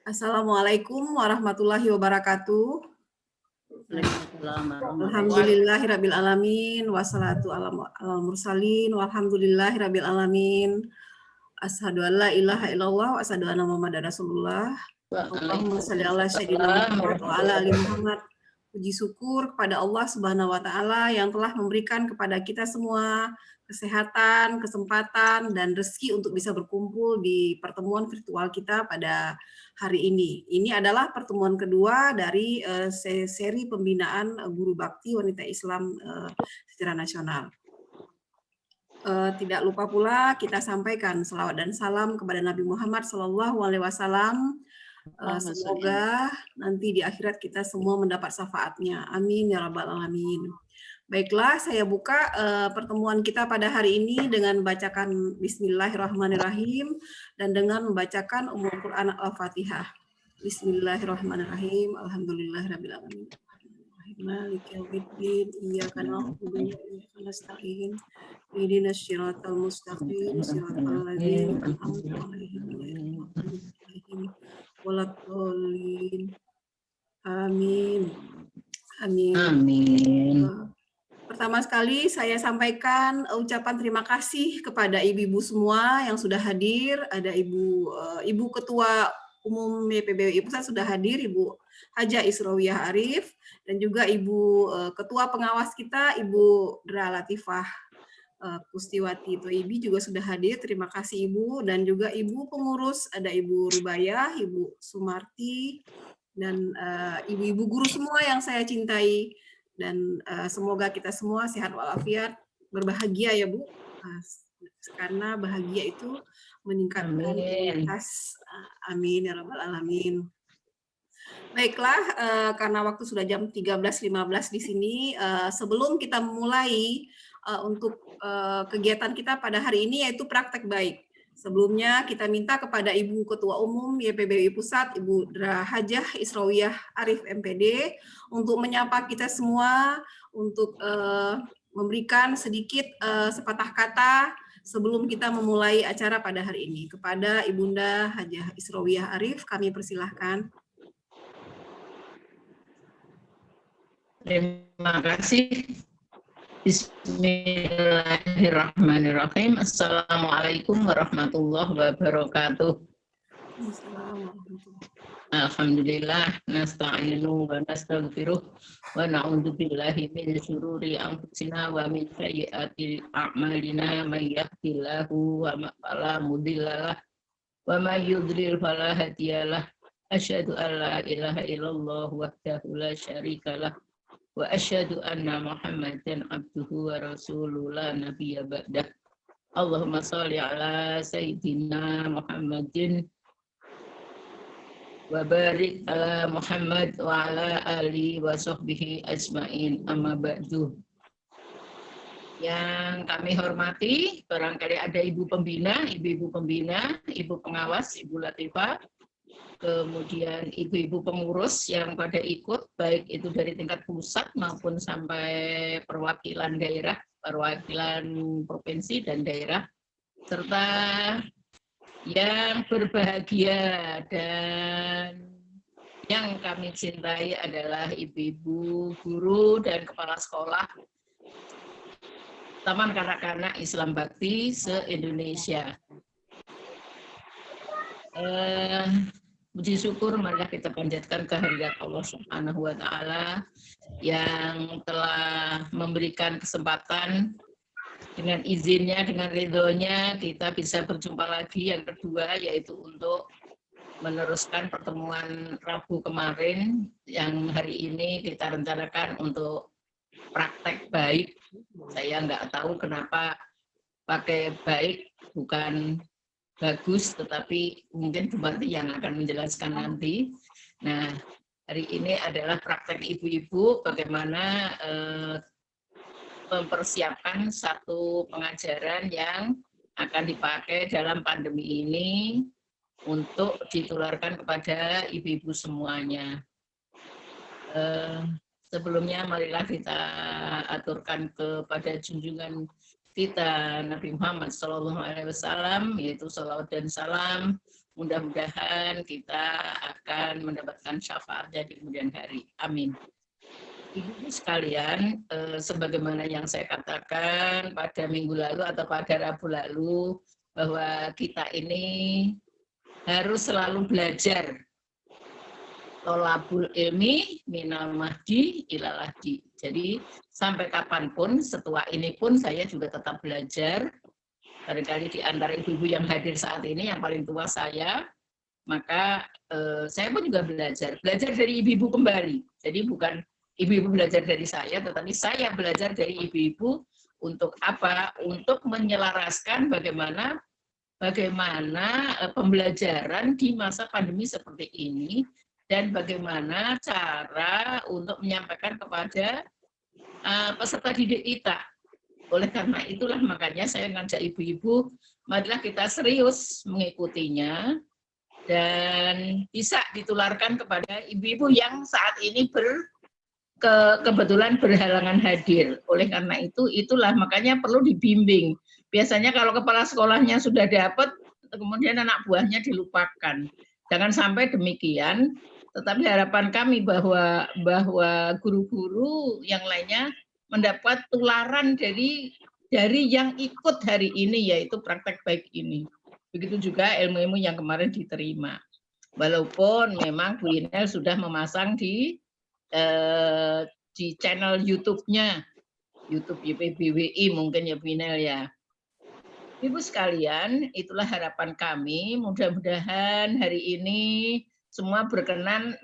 Assalamualaikum warahmatullahi wabarakatuh. Waalaikumsalam warahmatullahi Alhamdulillahirabbil alamin wassalatu alal mursalin walhamdulillahirabbil alamin. Asyhadu an la ilaha illallah wa asyhadu anna Muhammadar Rasulullah. Allahumma shalli ala sayyidina Muhammad wa ala ali Muhammad. Puji syukur kepada Allah Subhanahu wa taala yang telah memberikan kepada kita semua kesehatan, kesempatan dan rezeki untuk bisa berkumpul di pertemuan virtual kita pada hari ini. Ini adalah pertemuan kedua dari seri pembinaan guru bakti wanita Islam secara nasional. Tidak lupa pula kita sampaikan selawat dan salam kepada Nabi Muhammad SAW. Semoga nanti di akhirat kita semua mendapat syafaatnya. Amin ya rabbal alamin. Baiklah, saya buka pertemuan kita pada hari ini dengan membacakan Bismillahirrahmanirrahim dan dengan membacakan Ummul Quran Al-Fatihah. Bismillahirrahmanirrahim. Alhamdulillahirabbil alamin. Maliki yaumiddin. Iyyaka na'budu wa iyyaka nasta'in. Ihdinas siratal mustaqim. Siratal ladzina an'amta 'alaihim ghairil maghdubi 'alaihim waladdallin. Amin. Amin. Amin. Pertama sekali saya sampaikan ucapan terima kasih kepada ibu-ibu semua yang sudah hadir. Ada Ibu Ketua Umum YPBWI Pusat sudah hadir, Ibu Hajah Israwiyah Arif, dan juga Ibu Ketua Pengawas kita, Ibu Dra Latifah Kustiwati Toibi juga sudah hadir. Terima kasih Ibu, dan juga Ibu pengurus, ada Ibu Rubayah, Ibu Sumarti, dan ibu-ibu guru semua yang saya cintai. Dan semoga kita semua sehat walafiat, berbahagia ya Bu, karena bahagia itu meningkatkan imunitas. Amin ya rabbal alamin. Baiklah, karena waktu sudah jam 13.15 di sini, sebelum kita memulai untuk kegiatan kita pada hari ini yaitu praktek baik. Sebelumnya kita minta kepada Ibu Ketua Umum YPBWI Pusat, Ibu Dra Hajah Israwiyah Arif MPD, untuk menyapa kita semua, untuk memberikan sedikit sepatah kata sebelum kita memulai acara pada hari ini. Kepada Ibunda Hajah Israwiyah Arif, kami persilahkan. Terima kasih. Bismillahirrahmanirrahim. Assalamualaikum warahmatullahi wabarakatuh. Alhamdulillah, nasta'inu wa nastaghfiruh wa na'udzu billahi min syururi anfusina wa min sayyiati a'malina may yahdihillahu fala mudhillalah wa may yudlil fala hadiyalah. Asyhadu an la ilaha illallah wahdahu la syarikalah wa asyhadu anna Muhammadan abduhu wa rasuluhu la nabiyya ba'dah. Allahumma shalli ala sayyidina Muhammadin wa barik ala Muhammad wa ala alihi wa sahbihi ajmain, amma ba'du. Yang kami hormati, barangkali ada ibu pembina, ibu-ibu pembina, ibu pengawas, Ibu Latifah, kemudian ibu-ibu pengurus yang pada ikut, baik itu dari tingkat pusat maupun sampai perwakilan daerah, perwakilan provinsi dan daerah, serta yang berbahagia dan yang kami cintai adalah ibu-ibu guru dan kepala sekolah Taman Kanak-kanak Islam Bakti se-Indonesia. Puji syukur marilah kita panjatkan kehadirat Allah Subhanahu wa taala yang telah memberikan kesempatan dengan izinnya, dengan ridhonya kita bisa berjumpa lagi yang kedua, yaitu untuk meneruskan pertemuan Rabu kemarin yang hari ini kita rencanakan untuk praktek baik. Saya nggak tahu kenapa pakai baik, bukan bagus, tetapi mungkin Bu Marti yang akan menjelaskan nanti. Nah, hari ini adalah praktek ibu-ibu bagaimana mempersiapkan satu pengajaran yang akan dipakai dalam pandemi ini untuk ditularkan kepada ibu-ibu semuanya. Sebelumnya marilah kita aturkan kepada junjungan kita Nabi Muhammad SAW, yaitu salawat dan salam mudah-mudahan kita akan mendapatkan syafaatnya di kemudian hari. Amin. Ibu sekalian, sebagaimana yang saya katakan pada minggu lalu atau pada Rabu lalu, bahwa kita ini harus selalu belajar. Tolabul ilmi minal mahdi ilal lahdi. Jadi sampai kapanpun, setua ini pun saya juga tetap belajar. Barangkali di antara ibu-ibu yang hadir saat ini, yang paling tua saya, maka saya pun juga belajar dari ibu-ibu kembali. Jadi bukan ibu-ibu belajar dari saya, tetapi saya belajar dari ibu-ibu untuk apa? Untuk menyelaraskan bagaimana pembelajaran di masa pandemi seperti ini dan bagaimana cara untuk menyampaikan kepada peserta didik kita. Oleh karena itulah makanya saya ngajak ibu-ibu, marilah kita serius mengikutinya dan bisa ditularkan kepada ibu-ibu yang saat ini kebetulan berhalangan hadir. Oleh karena itulah makanya perlu dibimbing. Biasanya kalau kepala sekolahnya sudah dapat, kemudian anak buahnya dilupakan. Jangan sampai demikian. Tetapi harapan kami bahwa guru-guru yang lainnya mendapat tularan dari yang ikut hari ini, yaitu praktek baik ini. Begitu juga ilmu-ilmu yang kemarin diterima. Walaupun memang Bu Inel sudah memasang di channel YouTube-nya, YouTube YPBWI mungkin ya Bu Inel ya. Ibu sekalian, itulah harapan kami. Mudah-mudahan hari ini semua berkenan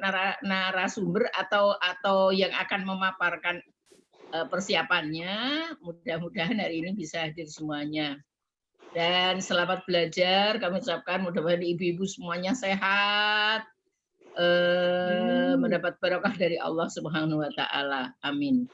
narasumber atau yang akan memaparkan persiapannya. Mudah-mudahan hari ini bisa hadir semuanya. Dan selamat belajar. Kami ucapkan mudah-mudahan ibu-ibu semuanya sehat, mendapat barokah dari Allah Subhanahu wa Ta'ala. Amin.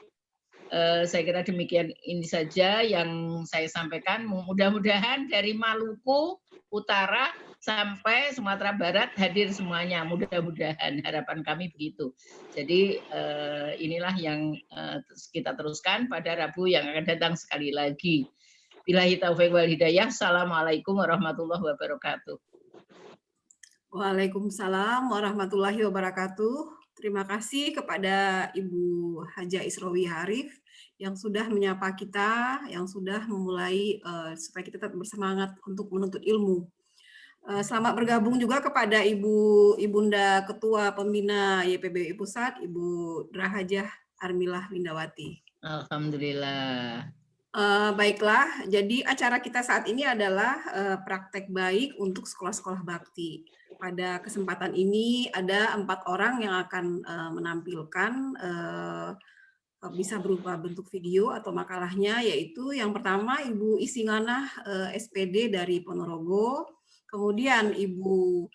Saya kira demikian ini saja yang saya sampaikan. Mudah-mudahan dari Maluku Utara sampai Sumatera Barat hadir semuanya. Mudah-mudahan harapan kami begitu. Jadi inilah yang kita teruskan pada Rabu yang akan datang sekali lagi. Billahi taufiq wal hidayah. Assalamualaikum warahmatullahi wabarakatuh. Waalaikumsalam warahmatullahi wabarakatuh. Terima kasih kepada Ibu Haja Isrowi Harif yang sudah menyapa kita, yang sudah memulai supaya kita tetap bersemangat untuk menuntut ilmu. Selamat bergabung juga kepada Ibunda Ketua Pembina YPBWI Pusat, Ibu Drahajah Armilah Windawati. Alhamdulillah. Baiklah, jadi acara kita saat ini adalah praktek baik untuk sekolah-sekolah bakti. Pada kesempatan ini ada 4 orang yang akan menampilkan bisa berupa bentuk video atau makalahnya, yaitu yang pertama Ibu Isinganah SPD dari Ponorogo, kemudian Ibu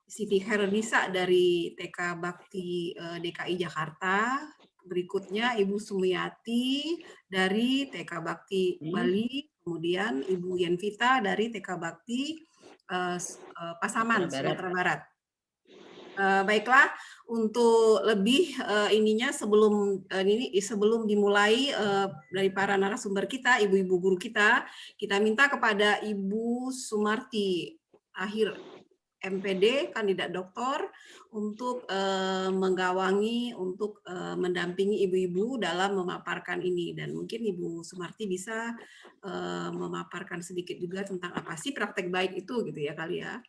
Siti Khairunisa dari TK Bakti DKI Jakarta, berikutnya Ibu Sumiyati dari TK Bakti Bali, kemudian Ibu Yenvita dari TK Bakti Pasaman, Sumatera Barat. Baiklah, untuk lebih ininya sebelum dimulai dari para narasumber kita, ibu-ibu guru kita minta kepada Ibu Sumarti Akhir MPD, kandidat doktor, untuk menggawangi, untuk mendampingi ibu-ibu dalam memaparkan ini. Dan mungkin Ibu Sumarti bisa memaparkan sedikit juga tentang apa sih praktek baik itu, gitu ya kali ya.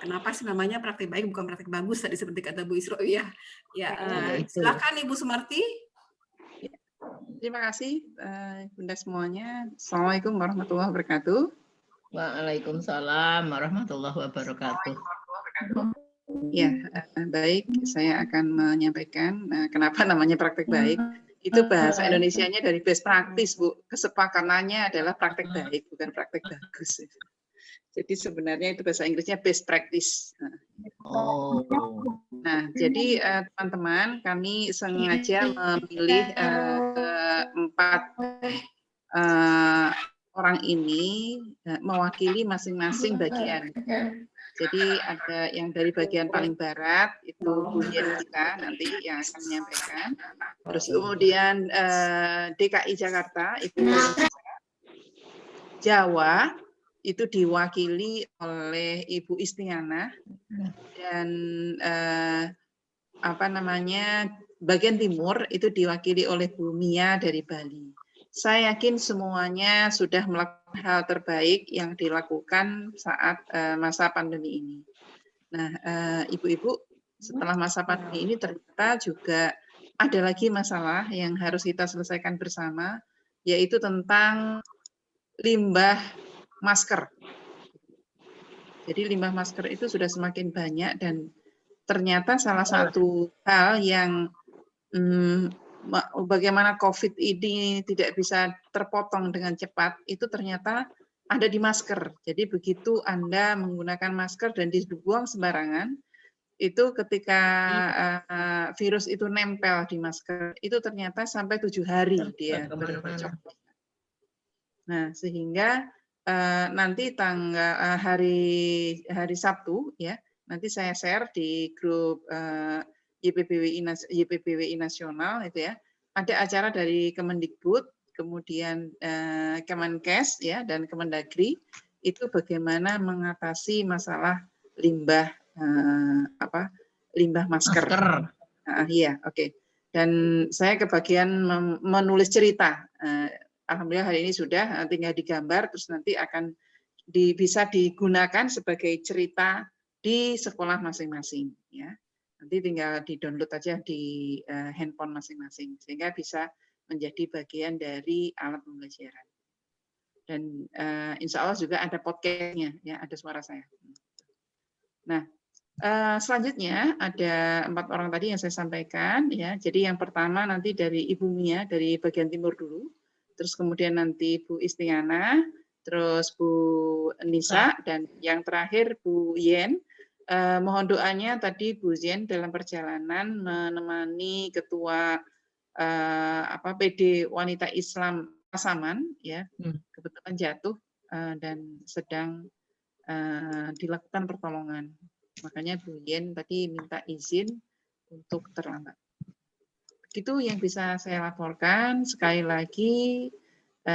Kenapa sih namanya praktek baik, bukan praktek bagus, tadi seperti kata Bu Isro ya. Silakan Ibu Sumarti. Terima kasih Bunda semuanya. Assalamualaikum warahmatullahi wabarakatuh. Waalaikumsalam warahmatullahi wabarakatuh. Ya, baik. Saya akan menyampaikan kenapa namanya praktek baik. Itu bahasa Indonesianya dari best practice, Bu. Kesepakatannya adalah praktek baik, bukan praktek bagus. Jadi sebenarnya itu bahasa Inggrisnya best practice. Nah, jadi teman-teman, kami sengaja memilih 4 orang ini mewakili masing-masing bagian. Jadi ada yang dari bagian paling barat, itu Bu Yenvita nanti yang akan menyampaikan. Terus kemudian DKI Jakarta, Ibu Jawa, itu diwakili oleh Ibu Istiana dan bagian timur itu diwakili oleh Bu Mia dari Bali. Saya yakin semuanya sudah melakukan hal terbaik yang dilakukan saat masa pandemi ini. Nah, Ibu-ibu, setelah masa pandemi ini ternyata juga ada lagi masalah yang harus kita selesaikan bersama, yaitu tentang limbah masker. Jadi limbah masker itu sudah semakin banyak dan ternyata salah satu hal yang bagaimana COVID ini tidak bisa terpotong dengan cepat, itu ternyata ada di masker. Jadi begitu Anda menggunakan masker dan dibuang sembarangan, itu ketika virus itu nempel di masker, itu ternyata sampai 7 hari dia bercocok. Nah, sehingga nanti tanggal hari Sabtu ya, nanti saya share di grup YPBWI nasional itu ya, ada acara dari Kemendikbud, kemudian Kemenkes ya dan Kemendagri itu bagaimana mengatasi masalah limbah limbah masker. Iya, oke. Dan saya kebagian menulis cerita. Alhamdulillah hari ini sudah, tinggal digambar, terus nanti akan bisa digunakan sebagai cerita di sekolah masing-masing. Ya. Nanti tinggal di-download aja di handphone masing-masing, sehingga bisa menjadi bagian dari alat pembelajaran. Dan insya Allah juga ada podcastnya, ya, ada suara saya. Nah, selanjutnya ada 4 orang tadi yang saya sampaikan, ya. Jadi yang pertama nanti dari Ibu Mia dari bagian timur dulu, terus kemudian nanti Bu Istiana, terus Bu Nisa, dan yang terakhir Bu Yen. Mohon doanya tadi Bu Yen dalam perjalanan menemani Ketua PD Wanita Islam Pasaman, ya, kebetulan jatuh dan sedang dilakukan pertolongan. Makanya Bu Yen tadi minta izin untuk terlambat. Begitu yang bisa saya laporkan. Sekali lagi,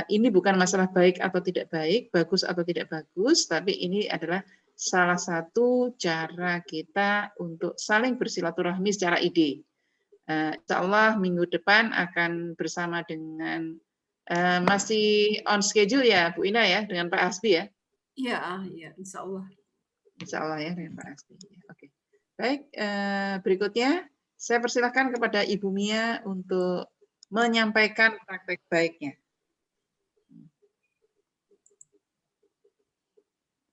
ini bukan masalah baik atau tidak baik, bagus atau tidak bagus, tapi ini adalah salah satu cara kita untuk saling bersilaturahmi secara ide. Insya Allah minggu depan akan bersama dengan masih on schedule ya Bu Ina ya, dengan Pak Hasbi ya? Iya, insya Allah. Insya Allah ya dengan Pak Hasbi. Oke. Baik, berikutnya saya persilahkan kepada Ibu Mia untuk menyampaikan praktek baiknya.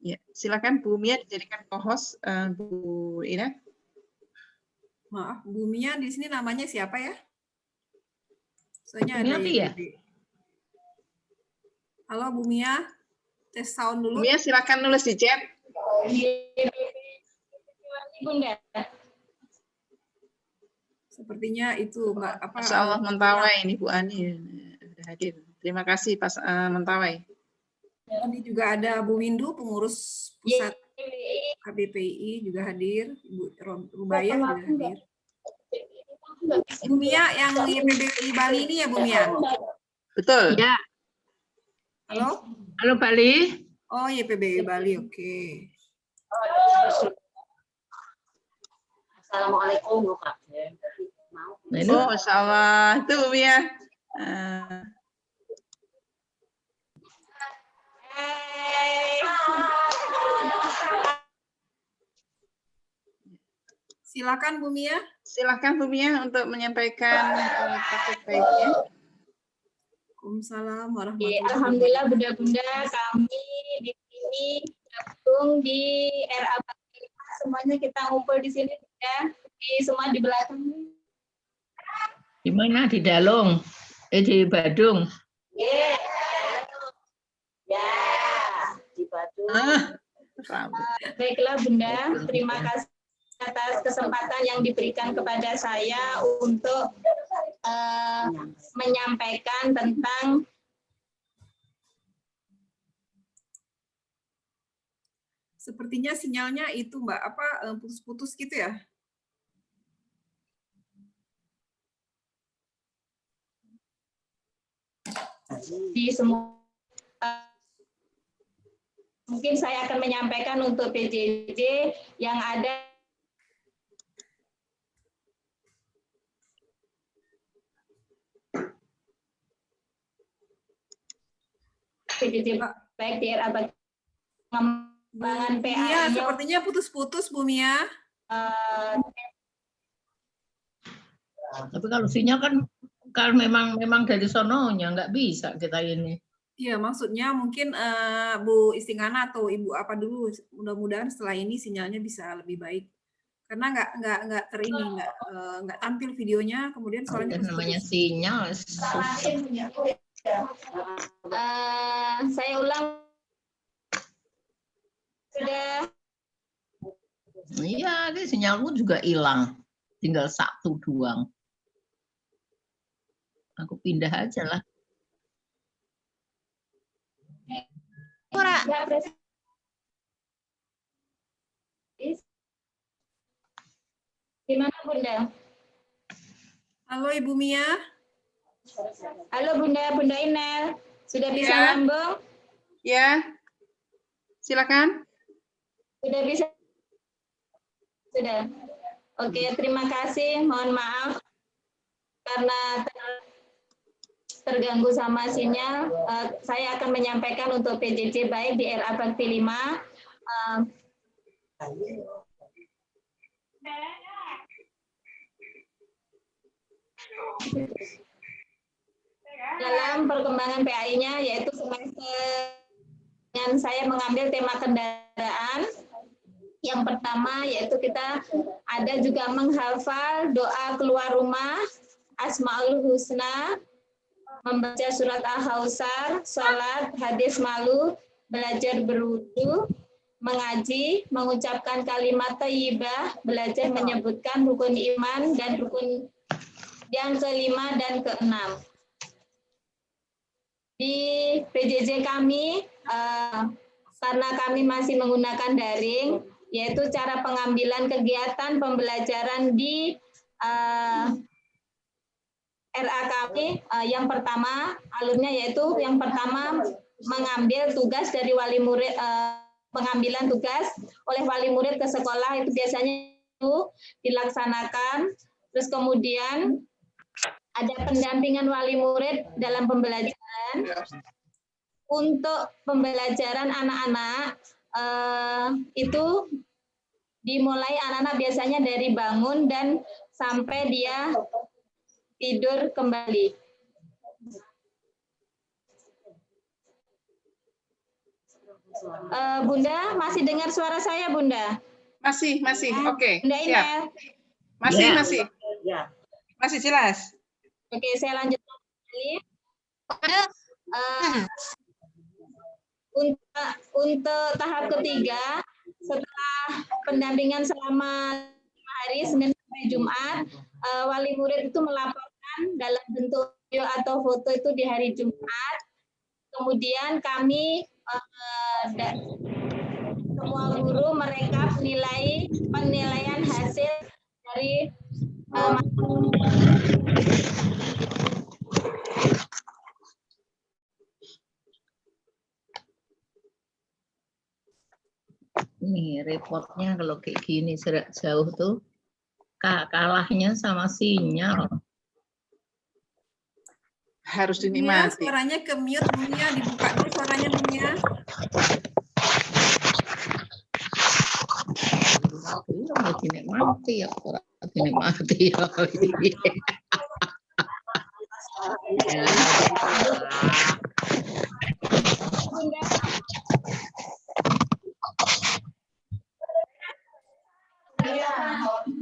Ya, silakan Bu Mia dijadikan co-host Bu Ina. Maaf, Bu Mia di sini namanya siapa ya? Soalnya ada YPB. Halo Bu Mia, tes sound dulu. Bu Mia silakan nulis di chat. Bunda. Sepertinya itu Mbak Masya Allah Mentawai ini Bu Ani sudah hadir. Terima kasih Pak Mentawai. Ini juga ada Bu Windu, pengurus pusat KBPI juga hadir, Ibu Rubaya juga hadir. Bu Mia yang YPBWI Bali ini ya Bu Mia? Betul. Ya. Halo? Halo Bali. Oh YPBWI Bali, oke. Assalamualaikum Kak. Oh, Masya Allah. Itu Bu Mia. Silakan Bu Mia. Silakan Bu Mia untuk menyampaikan praktek baiknya. Waalaikumsalam warahmatullahi wabarakatuh. Alhamdulillah bunda-bunda kami di sini gabung di RA Bali. Semuanya kita ngumpul di sini ya. Semua di belakang. Di mana? Di Dalung. Di Badung. Ya, di Badung. Baiklah Bunda, terima kasih atas kesempatan yang diberikan kepada saya untuk menyampaikan tentang Sepertinya sinyalnya itu Mbak, putus-putus gitu ya? di semua mungkin saya akan menyampaikan untuk PJJ yang ada PJJ baik di RA pengembangan Iya, PA-nya. sepertinya putus-putus Bu Mia. Tapi kalau sinyal kan memang dari sononya, nggak bisa kita ini. Iya, maksudnya mungkin Bu Istingana atau Ibu apa dulu. Mudah-mudahan setelah ini sinyalnya bisa lebih baik. Karena nggak nggak tampil videonya, kemudian suaranya Namanya putus-putus. sinyal. Saya ulang. Sudah. Iya, ini sinyalmu juga hilang. Tinggal satu doang. Aku pindah aja lah. Gimana Bunda? Halo Ibu Mia. Halo Bunda Inel. Sudah bisa Ya. nyambung? Ya, silakan. Sudah bisa? Sudah. Oke, terima kasih. Mohon maaf karena terganggu sama sinyal. Saya akan menyampaikan untuk PJJ baik di RA Bakti 5. Dalam perkembangan PAI-nya yaitu semester dengan saya mengambil tema kendaraan. Yang pertama yaitu kita ada juga menghafal doa keluar rumah, Asmaul Husna, membaca surat Al-Hausar, sholat, hadis malu, belajar berwudu, mengaji, mengucapkan kalimat thayyibah, belajar menyebutkan rukun iman dan rukun yang kelima dan keenam. Di PJJ kami, karena kami masih menggunakan daring, yaitu cara pengambilan kegiatan pembelajaran di RA kami, yang pertama alurnya yaitu yang pertama mengambil tugas dari wali murid, pengambilan tugas oleh wali murid ke sekolah itu biasanya itu dilaksanakan, terus kemudian ada pendampingan wali murid dalam pembelajaran. Untuk pembelajaran anak-anak itu dimulai anak-anak biasanya dari bangun dan sampai dia tidur kembali. Bunda, masih dengar suara saya, Bunda? Masih. Oke. Bunda Siap. Inel. Masih. Masih jelas. Oke, saya lanjutkan kembali. Untuk tahap ketiga, setelah pendampingan selama 5 hari, Senin sampai Jumat, wali murid itu melaporkan dalam bentuk video atau foto itu di hari Jumat. Kemudian kami semua guru mereka penilaian hasil dari Nih repotnya kalau kayak gini serak jauh tuh kalahnya sama sinyal. Harus Mia, dinikmati. suaranya ke mute Bu Mia, dibuka dulu suaranya Bu Mia. Mau dinikmati ya, orang dinikmati ya.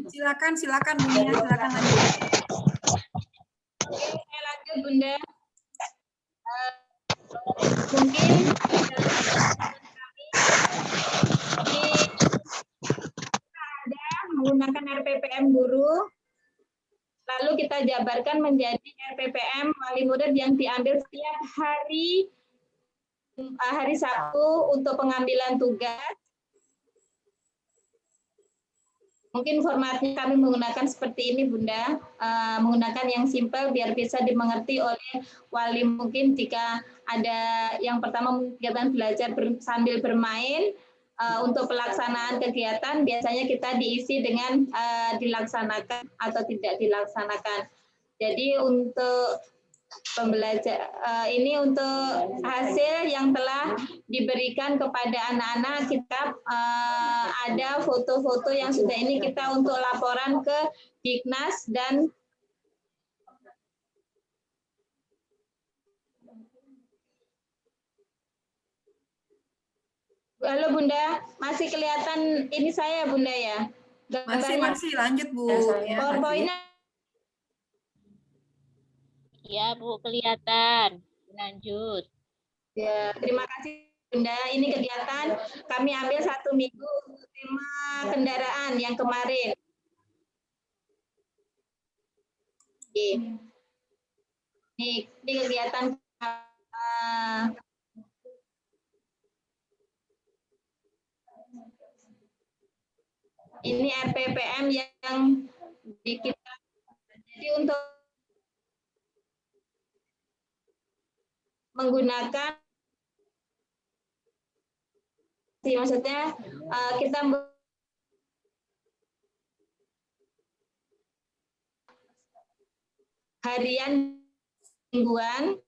Silakan Bu Mia, silakan lanjut. Oke, saya lanjut Bunda. Mungkin ada menggunakan RPPM guru, lalu kita jabarkan menjadi RPPM wali murid yang diambil setiap hari Sabtu untuk pengambilan tugas. Mungkin formatnya kami menggunakan seperti ini Bunda, menggunakan yang simple biar bisa dimengerti oleh wali. Mungkin jika ada yang pertama kegiatan belajar sambil bermain, untuk pelaksanaan kegiatan biasanya kita diisi dengan dilaksanakan atau tidak dilaksanakan. Jadi untuk pembelajar ini untuk hasil yang telah diberikan kepada anak-anak, kita ada foto-foto yang sudah ini kita untuk laporan ke Dignas dan halo Bunda, masih kelihatan ini saya Bunda ya? Masih lanjut Bu. Ya, PowerPoint-nya Ya Bu, kelihatan. Lanjut. ya, terima kasih Bunda. Ini kegiatan kami ambil 1 minggu untuk tema kendaraan yang kemarin. Ini kegiatan ini RPPM yang di kita. Jadi untuk menggunakan maksudnya kita harian mingguan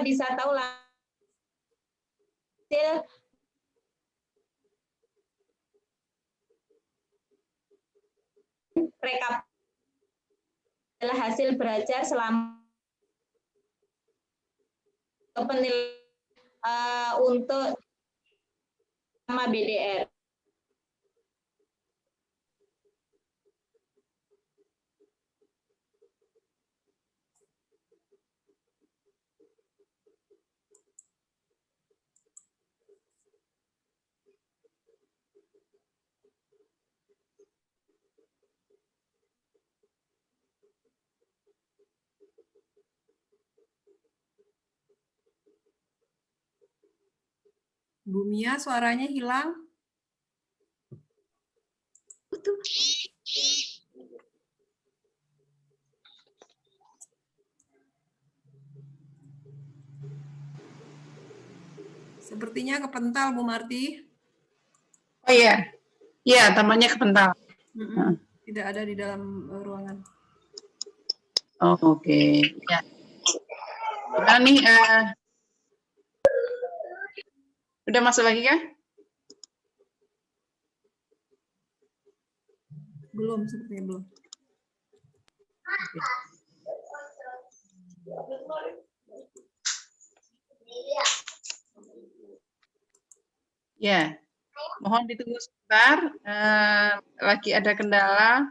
bisa tahu hasil rekap adalah hasil belajar selama penilaian untuk sama BDR. Bu Mia, suaranya hilang. Sepertinya kepental Bu Marti. Oh iya, iya tampaknya kepental. Tidak ada di dalam ruangan. Oh, oke. Ya. Nah, nih, udah masuk lagi kah? Belum, sepertinya belum. Ya, mohon ditunggu sebentar. Lagi ada kendala.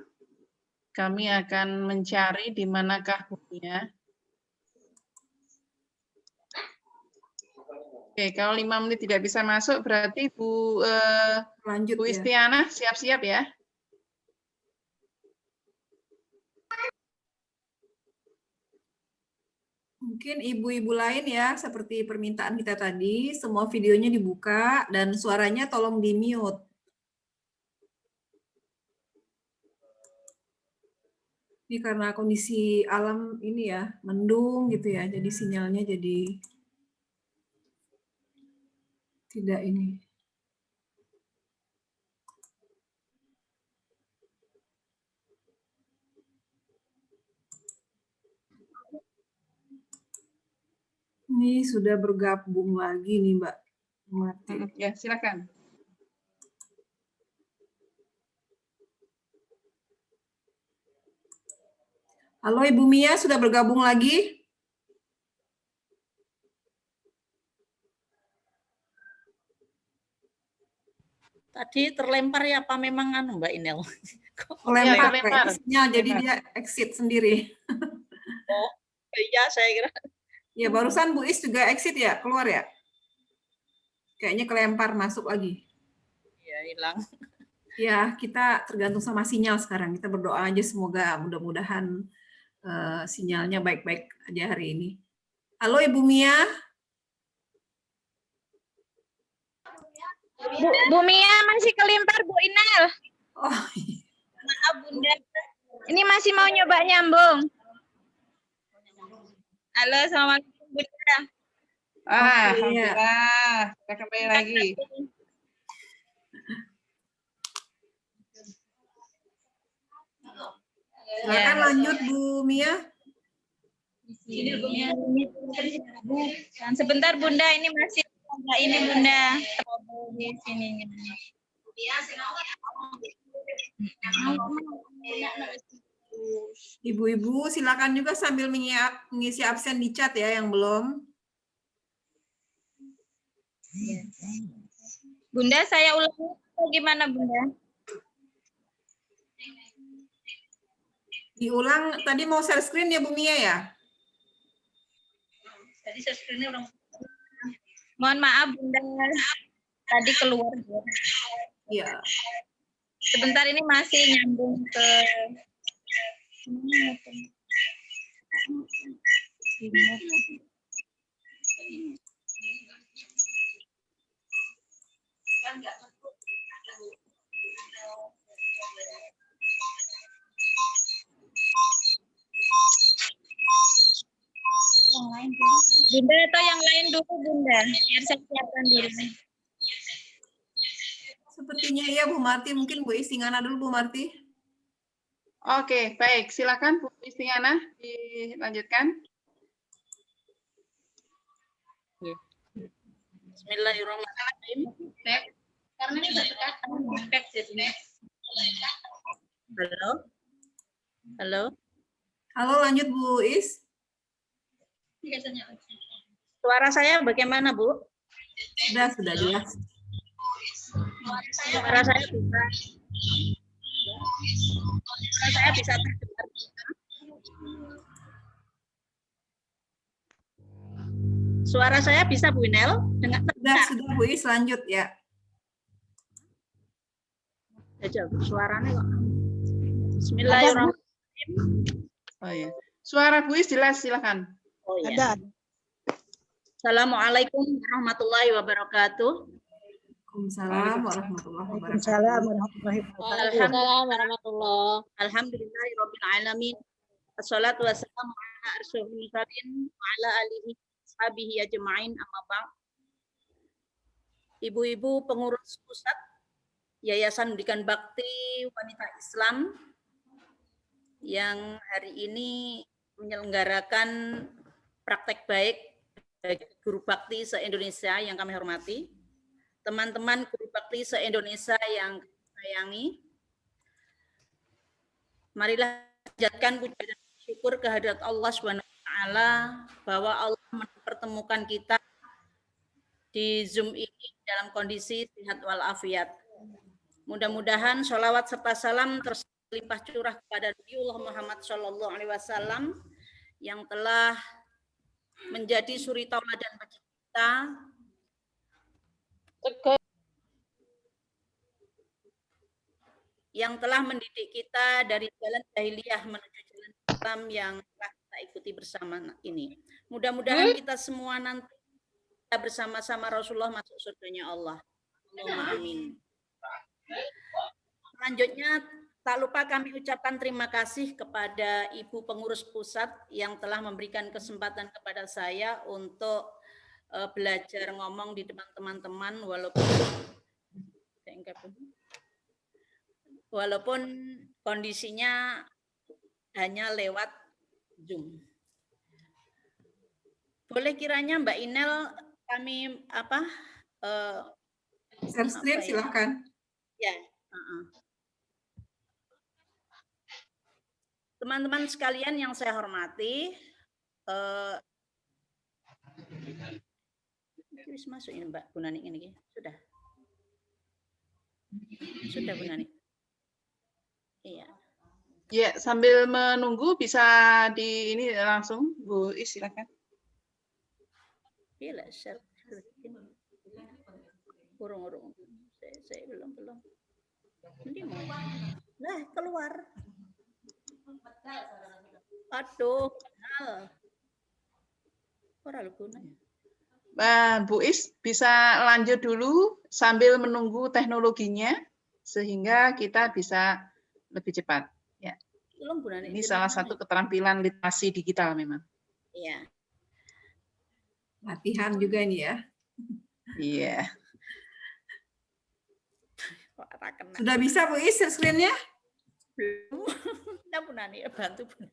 Kami akan mencari di manakah bukunya. Oke, kalau 5 menit tidak bisa masuk, berarti Bu Lanjut Bu ya. Istiana siap-siap ya. Mungkin ibu-ibu lain ya, seperti permintaan kita tadi, semua videonya dibuka dan suaranya tolong di-mute. Ini karena kondisi alam ini ya, mendung gitu ya, jadi sinyalnya jadi tidak ini. Ini sudah bergabung lagi nih Mbak Marti. Ya, silakan. Halo Ibu Mia, sudah bergabung lagi? Tadi terlempar ya apa memang anu Mbak Inel? Terlempar Ya, kayak sinyal, jadi dia exit sendiri. Oh, iya saya kira. Ya, barusan Bu Is juga exit ya, keluar ya? Kayaknya kelempar masuk lagi. Iya, hilang. Ya, kita tergantung sama sinyal sekarang. Kita berdoa aja semoga mudah-mudahan sinyalnya baik-baik aja hari ini. Halo Ibu Mia. Bu Mia masih kelempar Bu Inel. Oh, Maaf Bunda. Ini masih mau nyoba nyambung. Halo, assalamualaikum Bunda. Alhamdulillah, kita kembali lagi. silakan lanjut Bu Mia. Dan sebentar Bunda, ini masih ada ini Bunda. Di sininya. Ibu-ibu silakan juga sambil mengisi absen di chat ya yang belum. Bunda, saya ulang gimana Bunda? Diulang, tadi mau share screen ya Bu Mia ya? Tadi screen-nya orang. Mohon maaf Bunda, tadi keluar. Iya. Sebentar ini masih nyambung ke Bunda atau yang lain dulu Bunda, biar saya siapkan dulu. Sepertinya iya Bu Marti, mungkin Bu Istingana dulu Bu Marti. Oke, baik. Silakan Bu Istingana dilanjutkan. Bismillahirrahmanirrahim. Karena ini sudah Halo. Halo. Halo, lanjut Bu Is. Suara saya bagaimana, Bu? Sudah jelas. Suara saya bisa. Suara saya bisa terdengar. Suara saya bisa Bu Inel? Sudah Bu Is, lanjut ya. Suaranya kok. Bismillahirrahmanirrahim. Oh ya. Suara Bu Is jelas, silakan. Oh, ya. Assalamualaikum warahmatullahi wabarakatuh. Waalaikumsalam warahmatullahi wabarakatuh. Waalaikumsalam warahmatullahi. Alhamdulillahirabbil alamin. Wassalatu wassalamu ala asyrofil mursalin wa ala alihi washabihi ajmain, amma ba'd. Ibu-ibu pengurus pusat Yayasan Pendidikan Bakti Wanita Islam yang hari ini menyelenggarakan praktek baik bagi guru bakti se-Indonesia yang kami hormati, teman-teman guru bakti se-Indonesia yang sayangi, marilah panjatkan puji dan syukur kehadirat Allah SWT bahwa Allah mempertemukan kita di Zoom ini dalam kondisi sehat walafiat. Mudah-mudahan sholawat serta salam terlimpah curah kepada Nabiullah Muhammad SAW yang telah menjadi suri tauladan bagi kita, yang telah mendidik kita dari jalan jahiliyah menuju jalan Islam yang telah kita ikuti bersama ini. Mudah-mudahan kita semua nanti bersama-sama Rasulullah masuk surganya Allah. Allahumma amin. Selanjutnya, tak lupa kami ucapkan terima kasih kepada Ibu Pengurus Pusat yang telah memberikan kesempatan kepada saya untuk belajar ngomong di depan teman-teman walaupun kondisinya hanya lewat Zoom. Boleh kiranya Mbak Inel kami share screen silahkan. Ya. Teman-teman sekalian yang saya hormati, masuk ini Mbak Bu Nani ini sudah Bu Nani. Iya. Ya, sambil menunggu bisa di ini langsung Bu Is, silakan. Bila share urung saya belum ini mau nah keluar. Aduh, kenal. Ora lu gunanya. Bu Is bisa lanjut dulu sambil menunggu teknologinya sehingga kita bisa lebih cepat. Ya. Tolong Bu Nani, Ini salah satu keterampilan literasi digital memang. Iya. Latihan juga ini ya. Iya. Sudah bisa Bu Is screen-nya? Belum. Nah, Bu Nani, bantu Bu Nani.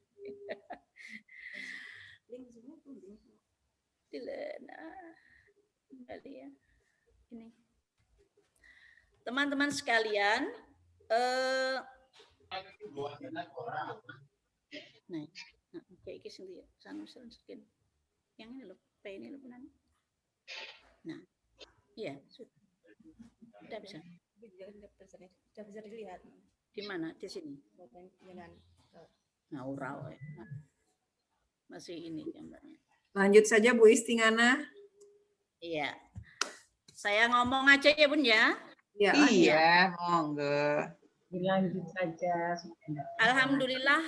Kembali ya. Ini. Teman-teman sekalian, nah, kayak ini sendiri, screen. Yang ini loh, P ini loh, Bu Nani. Nah, iya, sudah bisa. Sudah bisa dilihat. Di mana? Di sini. Nah, urau. Masih ini gambarnya. Lanjut saja Bu Istingana. Iya. Saya ngomong aja ya Bun ya. Ya, Iya, monggo. Dilanjut saja. Alhamdulillah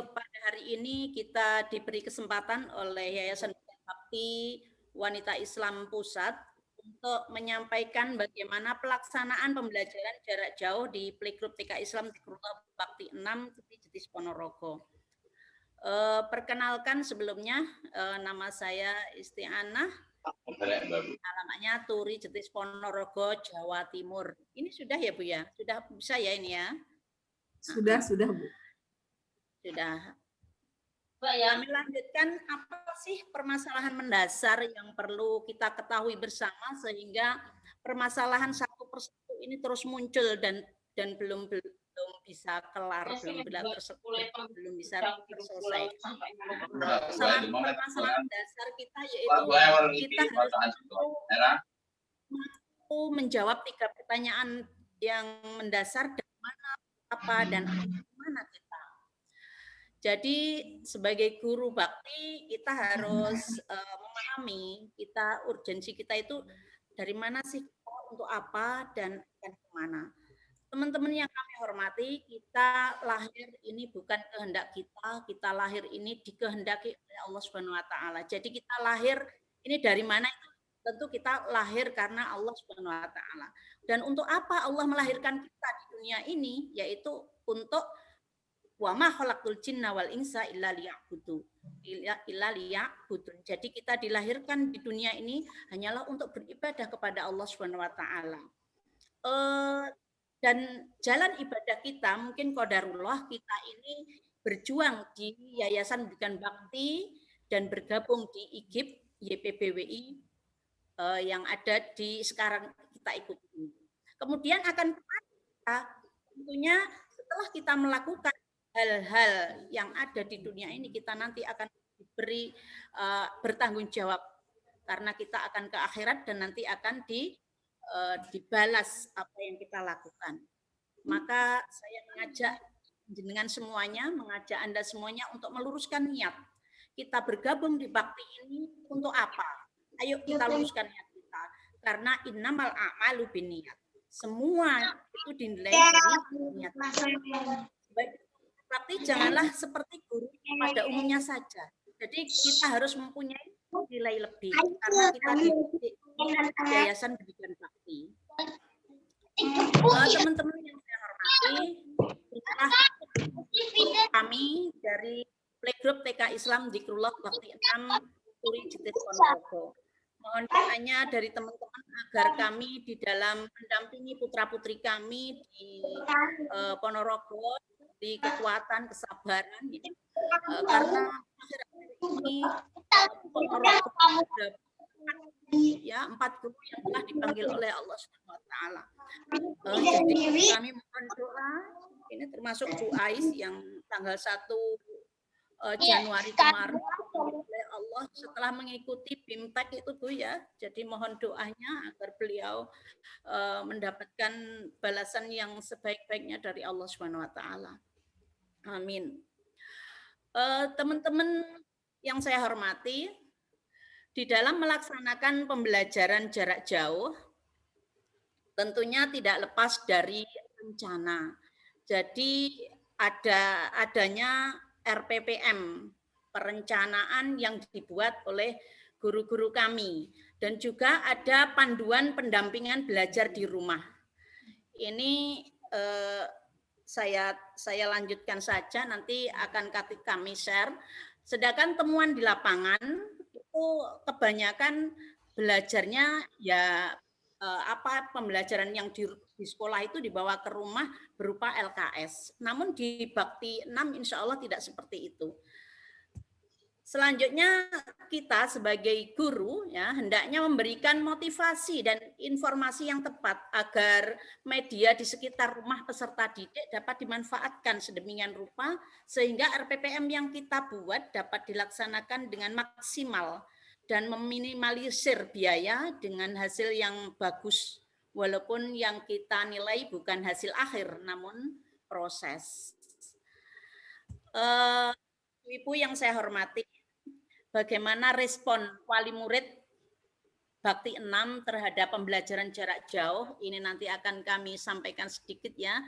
pada hari ini kita diberi kesempatan oleh Yayasan Bakti Wanita Islam Pusat untuk menyampaikan bagaimana pelaksanaan pembelajaran jarak jauh di Playgroup TK Islam di Bakti 6 Jetis Ponorogo. Perkenalkan sebelumnya nama saya Isti'anah, alamatnya Turi Jetis Ponorogo, Jawa Timur. Ini sudah ya Bu ya? Sudah bisa ya ini ya? Sudah Bu. Sudah. Kami lanjutkan, apa sih permasalahan mendasar yang perlu kita ketahui bersama sehingga permasalahan satu persatu ini terus muncul dan belum bisa kelar, belum bisa terselesaikan. Permasalahan dasar kita yaitu kita harus menjawab 3 pertanyaan yang mendasar, dari mana, apa, dan mana kita. Jadi sebagai guru bakti kita harus memahami urgensi kita itu dari mana sih, untuk apa, dan kemana. Teman-teman yang kami hormati, kita lahir ini bukan kehendak kita lahir ini dikehendaki oleh Allah Subhanahu wa taala. Jadi kita lahir ini dari mana? Tentu kita lahir karena Allah Subhanahu wa taala. Dan untuk apa Allah melahirkan kita di dunia ini? Yaitu untuk wa ma khalaqtul jinna wal insa illa liya'budun. Jadi kita dilahirkan di dunia ini hanyalah untuk beribadah kepada Allah Subhanahu wa taala. Dan jalan ibadah kita mungkin qadarullah, kita ini berjuang di Yayasan Bidikan Bakti dan bergabung di IGIP YPBWI yang ada di sekarang kita ikuti. Kemudian akan kita tentunya setelah kita melakukan hal-hal yang ada di dunia ini, kita nanti akan diberi bertanggung jawab karena kita akan ke akhirat dan nanti akan dibalas apa yang kita lakukan. Maka saya mengajak dengan semuanya, mengajak Anda semuanya untuk meluruskan niat. Kita bergabung di bakti ini untuk apa? Ayo kita luruskan niat kita. Karena innamal a'malu binniyat. Semua itu dinilai dari niat. Tapi janganlah seperti guru pada umumnya saja. Jadi kita harus mempunyai nilai lebih karena kita di Yayasan Bidikan Bakti. Teman-teman yang saya hormati, kami dari Playgroup TK Islam Dzikrullah Bakti 6 Turi Jetis Ponorogo. Mohon doanya dari teman-teman agar kami di dalam mendampingi putra-putri kami di Ponorogo di kekuatan, kesabaran, karena ini Ponorogo ya 4 guru yang telah dipanggil oleh Allah Subhanahu wa taala. Jadi kami mohon doa, ini termasuk Bu Ais yang tanggal 1 Januari kemarin oleh Allah setelah mengikuti BIMTEK itu Bu ya. Jadi mohon doanya agar beliau mendapatkan balasan yang sebaik-baiknya dari Allah Subhanahu wa taala. Amin. Teman-teman yang saya hormati, di dalam melaksanakan pembelajaran jarak jauh, tentunya tidak lepas dari rencana. Jadi adanya RPPM, perencanaan yang dibuat oleh guru-guru kami. Dan juga ada panduan pendampingan belajar di rumah. Ini saya lanjutkan saja, nanti akan kami share. Sedangkan temuan di lapangan itu kebanyakan belajarnya ya pembelajaran yang di sekolah itu dibawa ke rumah berupa LKS. Namun di Bakti 6 insya Allah tidak seperti itu. Selanjutnya kita sebagai guru ya hendaknya memberikan motivasi dan informasi yang tepat agar media di sekitar rumah peserta didik dapat dimanfaatkan sedemikian rupa sehingga RPPM yang kita buat dapat dilaksanakan dengan maksimal dan meminimalisir biaya dengan hasil yang bagus walaupun yang kita nilai bukan hasil akhir namun proses. Ibu yang saya hormati, bagaimana respon wali murid Bakti 6 terhadap pembelajaran jarak jauh? Ini nanti akan kami sampaikan sedikit ya.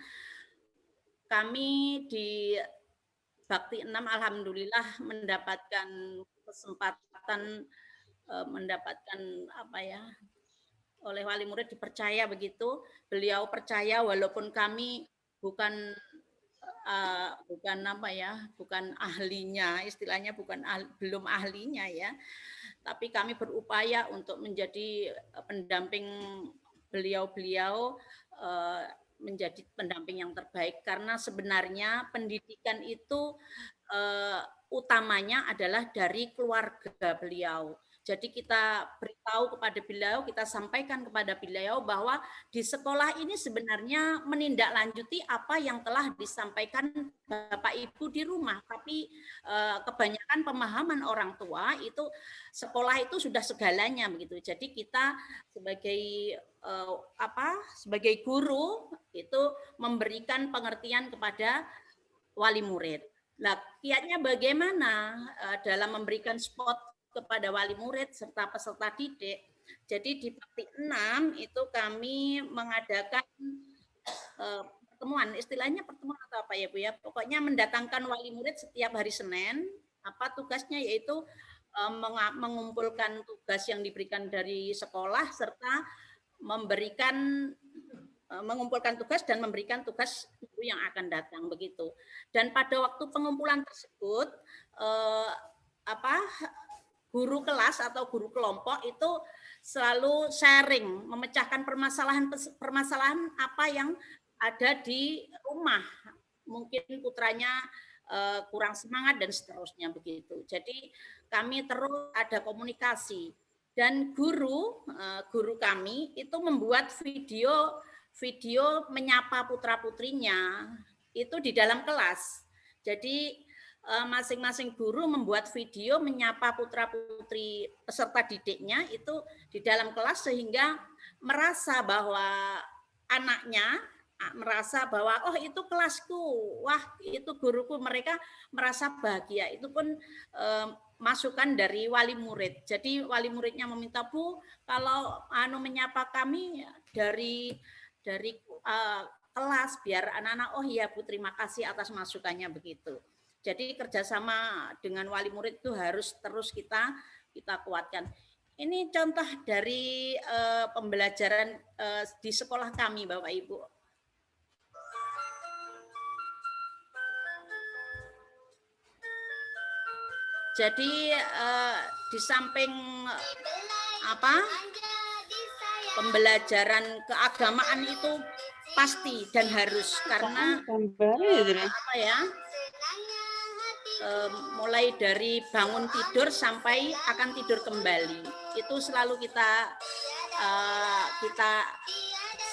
Kami di Bakti 6 alhamdulillah mendapatkan kesempatan mendapatkan oleh wali murid dipercaya begitu. Beliau percaya walaupun kami bukan ahlinya, istilahnya belum ahlinya ya, tapi kami berupaya untuk menjadi pendamping beliau menjadi pendamping yang terbaik karena sebenarnya pendidikan itu utamanya adalah dari keluarga beliau. Jadi kita beritahu kepada beliau, kita sampaikan kepada beliau bahwa di sekolah ini sebenarnya menindaklanjuti apa yang telah disampaikan Bapak Ibu di rumah. Tapi kebanyakan pemahaman orang tua itu sekolah itu sudah segalanya begitu. Jadi kita sebagai guru itu memberikan pengertian kepada wali murid. Nah, kiatnya bagaimana dalam memberikan spot kepada wali murid serta peserta didik. Jadi di Bakti 6 itu kami mengadakan pertemuan, istilahnya pertemuan atau apa ya Bu ya, pokoknya mendatangkan wali murid setiap hari Senin. Apa tugasnya yaitu mengumpulkan tugas yang diberikan dari sekolah serta mengumpulkan tugas dan memberikan tugas guru yang akan datang begitu. Dan pada waktu pengumpulan tersebut guru kelas atau guru kelompok itu selalu sharing, memecahkan permasalahan apa yang ada di rumah. Mungkin putranya kurang semangat dan seterusnya begitu. Jadi kami terus ada komunikasi dan guru kami itu membuat video menyapa putra-putrinya itu di dalam kelas. Jadi masing-masing guru membuat video menyapa putra-putri peserta didiknya itu di dalam kelas sehingga merasa bahwa anaknya merasa bahwa oh itu kelasku, wah itu guruku, mereka merasa bahagia. Itu pun masukan dari wali murid. Jadi wali muridnya meminta, Bu, kalau menyapa kami dari kelas biar anak-anak oh iya Bu terima kasih atas masukannya begitu. Jadi kerjasama dengan wali murid itu harus terus kita kuatkan. Ini contoh dari pembelajaran di sekolah kami, Bapak Ibu. Jadi di samping pembelajaran keagamaan itu pasti dan harus karena mulai dari bangun tidur sampai akan tidur kembali itu selalu kita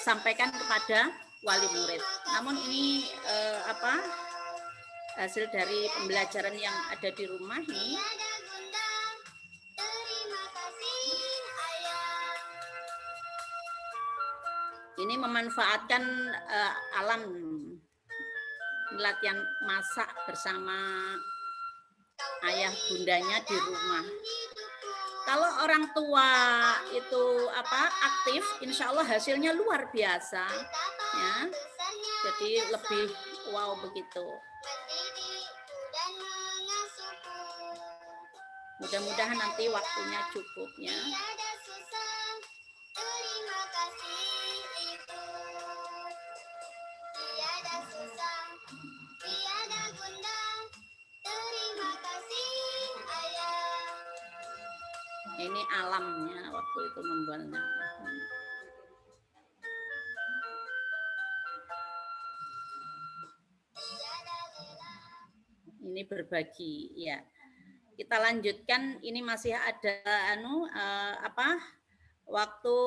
sampaikan kepada wali murid. Namun ini hasil dari pembelajaran yang ada di rumah ini. Ini memanfaatkan alam, latihan masak bersama ayah bundanya di rumah. Kalau orang tua itu aktif, insya Allah hasilnya luar biasa, ya. Jadi lebih wow begitu. Mudah-mudahan nanti waktunya cukup ya. Tiada susah, terima kasih Ibu. Tiada susah, tiada bunda, terima kasih Ayah. Ini alamnya waktu itu membuatnya. Ini berbagi ya. Kita lanjutkan, ini masih ada waktu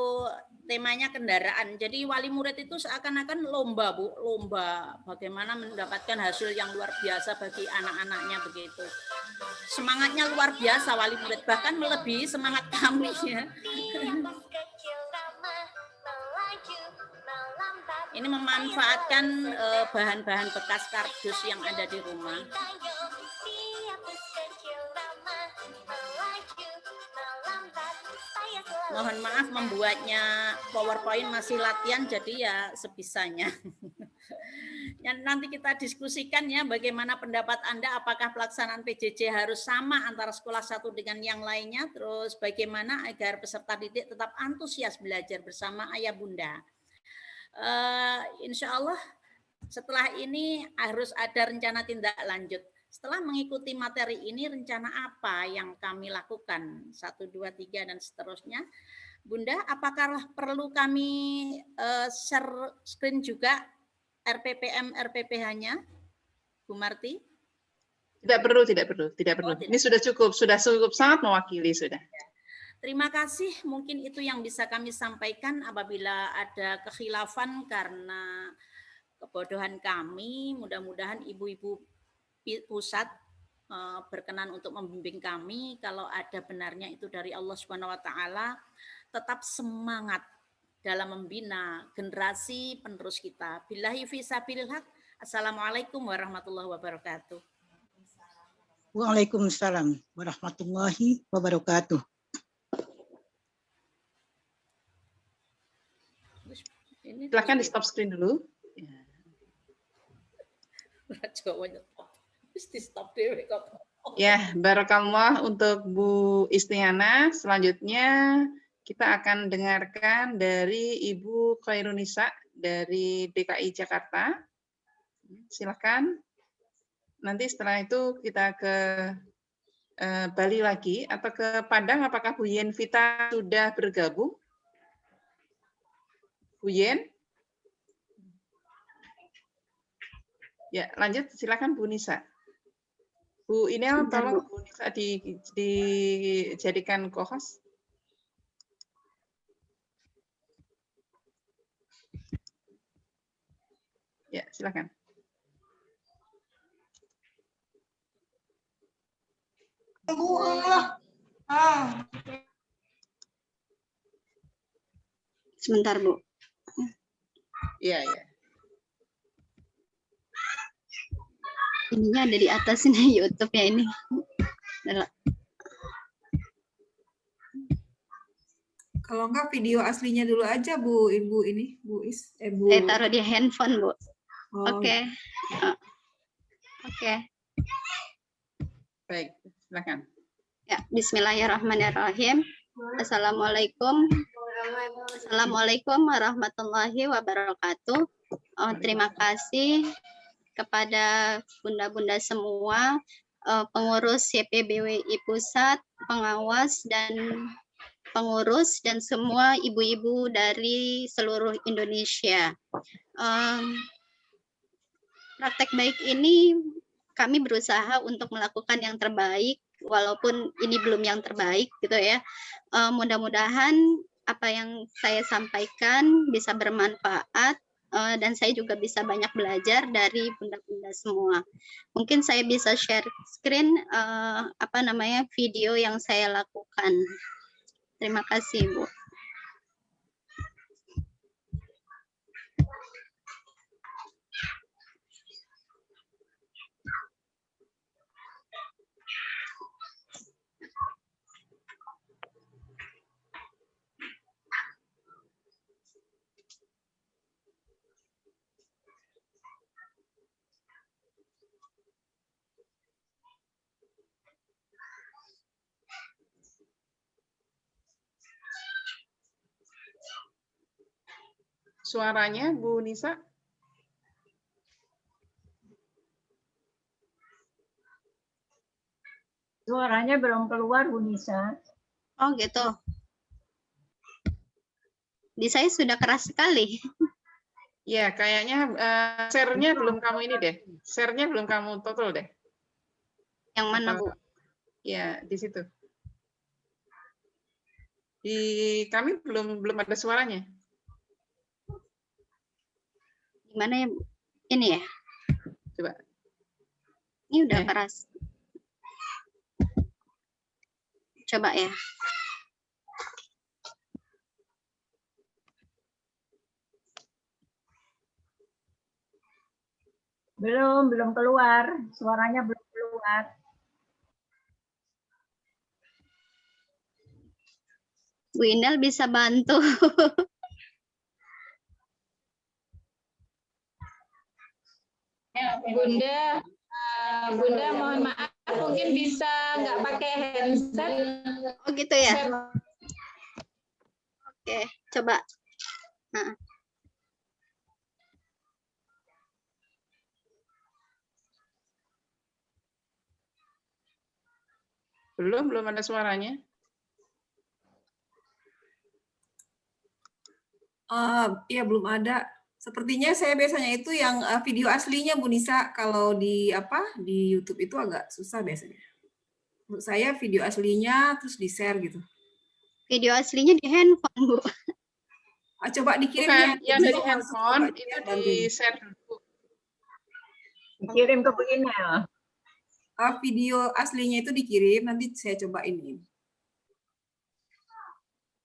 temanya kendaraan. Jadi wali murid itu seakan-akan lomba, Bu, lomba bagaimana mendapatkan hasil yang luar biasa bagi anak-anaknya begitu. Semangatnya luar biasa wali murid, bahkan melebihi semangat kami ya. Ini memanfaatkan bahan-bahan bekas kardus yang ada di rumah. Mohon maaf membuatnya PowerPoint masih latihan, jadi ya sebisanya. Nanti kita diskusikan ya bagaimana pendapat Anda, apakah pelaksanaan PJJ harus sama antara sekolah satu dengan yang lainnya, terus bagaimana agar peserta didik tetap antusias belajar bersama ayah bunda. Insya Allah setelah ini harus ada rencana tindak lanjut. Setelah mengikuti materi ini, rencana apa yang kami lakukan? 1, 2, 3, dan seterusnya. Bunda, apakah perlu kami share screen juga RPPM-RPPH-nya? Bu Marti? Tidak perlu, tidak perlu, tidak perlu. Ini sudah cukup sangat mewakili sudah. Terima kasih, mungkin itu yang bisa kami sampaikan. Apabila ada kekhilafan karena kebodohan kami, mudah-mudahan ibu-ibu pusat berkenan untuk membimbing kami. Kalau ada benarnya itu dari Allah Subhanahu wa taala, tetap semangat dalam membina generasi penerus kita. Billahi fi sabilil haq. Assalamualaikum warahmatullahi wabarakatuh. Waalaikumsalam warahmatullahi wabarakatuh. Silakan di stop screen dulu. Ya, barakallah untuk Bu Istiana. Selanjutnya kita akan dengarkan dari Ibu Khairunisa dari DKI Jakarta. Silakan. Nanti setelah itu kita ke Bali lagi atau ke Padang. Apakah Bu Yenvita sudah bergabung? Bu Yen? Ya, lanjut. Silakan Bu Nisa. Bu Inel, tolong Bu Nisa dijadikan co-host. Ya, silakan. Sebentar, Bu. Iya, iya. Ininya ada di atas ini YouTube ya ini. Kalau enggak video aslinya dulu aja Bu, Ibu ini, Bu Is, Bu. Saya taruh di handphone, Bu. Oh. Oke. Oke. Baik, silakan. Ya, bismillahirrahmanirrahim. Assalamualaikum warahmatullahi wabarakatuh. Terima kasih kepada bunda-bunda semua, pengurus YPBWI Pusat, pengawas dan pengurus, dan semua ibu-ibu dari seluruh Indonesia. Praktek baik ini kami berusaha untuk melakukan yang terbaik, walaupun ini belum yang terbaik gitu ya. Mudah-mudahan apa yang saya sampaikan bisa bermanfaat, dan saya juga bisa banyak belajar dari bunda-bunda semua. Mungkin saya bisa share screen video yang saya lakukan. Terima kasih, Bu. suaranya Bu Nisa? Suaranya belum keluar, Bu Nisa. Oh gitu. Di saya sudah keras sekali. Ya, kayaknya share-nya belum kamu ini deh. Share-nya belum kamu total deh. Yang mana, Bu? Ya, di situ. Di kami belum ada suaranya. Gimana ya, Bu? Ini ya? Coba. Ini udah keras. Coba ya. Belum keluar. Suaranya belum keluar. Bu Inel bisa bantu. Bunda, Bunda mohon maaf mungkin bisa nggak pakai handset. Oh gitu ya. Oke, coba. Nah. Belum ada suaranya. Ya belum ada. Sepertinya saya biasanya itu yang video aslinya Bu Nisa. Kalau di di YouTube itu agak susah biasanya. Menurut saya video aslinya terus di-share gitu. Video aslinya di handphone, Bu. Coba dikirim Bukan, ya. yang dari handphone itu di-share dulu. Dikirim ke Bu Inel. Video aslinya itu dikirim, nanti saya coba ini.